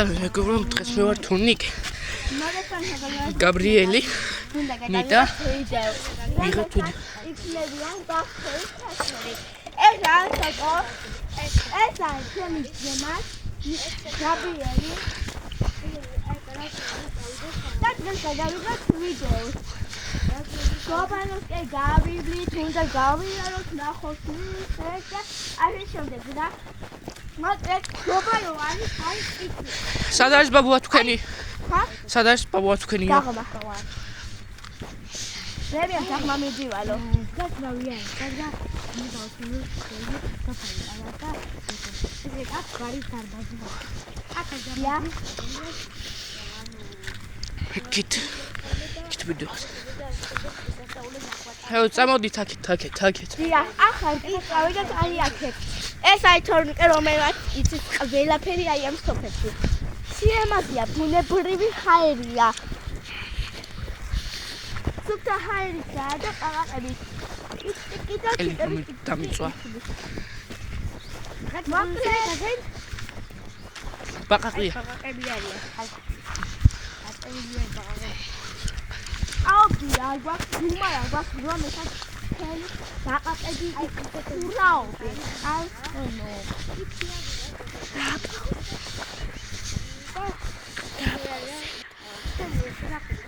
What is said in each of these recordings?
მეგობრებო, დღეს მე ვარ თურნიკე. გაბრიელი. ნიტა. მიღეთ თუ იქნებიან გახსოვს ხასური. ეს რანსაკო? ეს არის ჩემი ძმა, გაბრიელი. და დღეს გადავიღოთ ვიდეოს. გობანოს კი გავიბლით, უნდა გავიაროთ, ნახოთ ეს და ასე შემდეგ და მაგრამ გობანო არის იქ. სად არის ბაბუა თქვენი? ხა? სად არის ბაბუა თქვენი? დაღმახვა. მე ახლა მიდივალო. გასრავია, და მიდავსნი საფაი და ეს აქ გარის დარბაზი. აქ გამია. კით ვიდეოს. ჰეო, წამოდით აქეთ. დიახ, ახლა იყავი და კარი აქეთ. ეს აი თორნიკე რომელსაც იცით ყველაფერი აი ამ სოფელში. სიემაზია ბუნებრივი ჰაერია. სუფთა ჰაერია და ყაყები. ელიმ დამიწვა. მაგრე ბაყაყია. ყაყები არიან. აუ ბიაგვა, უმარაგვა, რომელსაც ხელი დაყაყები ურავი. აი, ნო.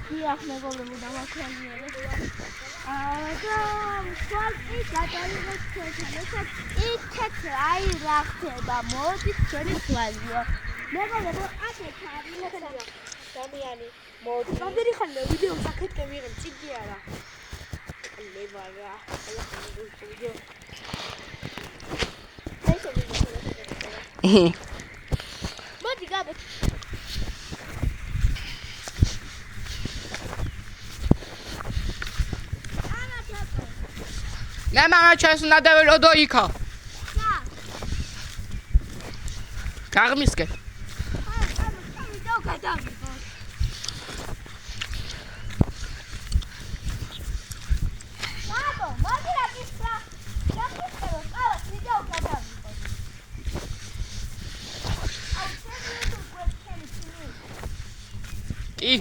დიახ, მეგობრებო, დავაქრანიერე. და სვალკი გადავიღოთ ჩვენთან. იქეთ აი რა ხდება, მოდის ჩვენი სვალიო. მეგობრებო, აქეთ არის დამიანი. მოდი. რამდენი ხანია ვიდეოს აქეთკე მიღებ, წიდი არა. ლებარა. მოდი გაბო. მე მამა ჩას ნადაველოდო იქა. გაღმისკენ. ვიდეო გადავიღო. კი.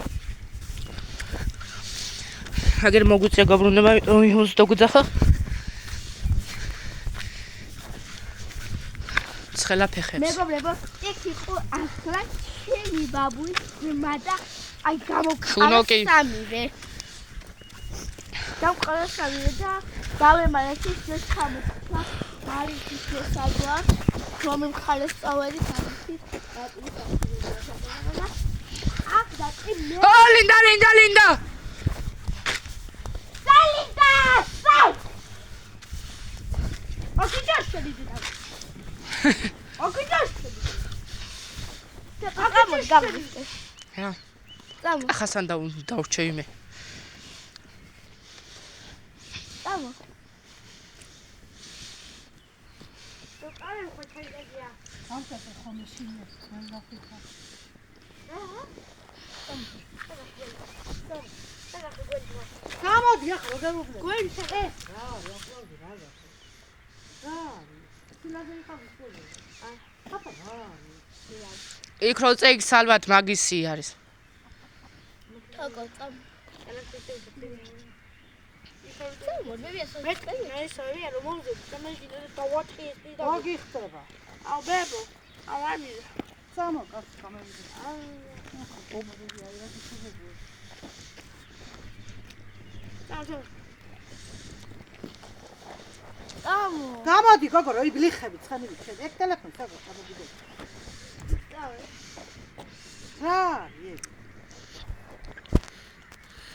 აგერ მოგვიწია გაბრუნება, იმიტომ იმას დაგუძახა. ცხელა ფეხებს. მეგობრებო, იქ იყო ახლა ჩემი ბაბუის ძმა და აი გამოვყარა სამივე. გამოვყარა სამივე და დავემარეს ის ჩამოთქვა. მარიცის შესაძლოა, რომ მხარეს წავედი სამის აპლიკაცია. აქ და კი მე. ლინდა. ლინდა! ოკიჯაშები და. ოკიჯაშები. გამოდე. რა. წამო. ახასან დავრჩევი მე. წამო. აი ხო ჩაიგია. ამცა ხომი შინე, მან გაფიქრა. აჰა. გამოდი ახლა გამოვიდე. გვერდს ეს. რა. სილაზე ხავი სულ. აი, ხაფა. იქ რო წეიქ სალვათ მაგისი არის. თოგო წამ. მე ისევია რომ მომზედ დამეჟიდე და დავათხი ეს და მოგიხდება. აუ ბებო, აუ ამი. სამო კაცი გამოვიდა. ამო. გამოდი გოგო, როი ბლიხები ცხენილი შენ. ეგ ტელეფონს აგო გამოვიდე. რა?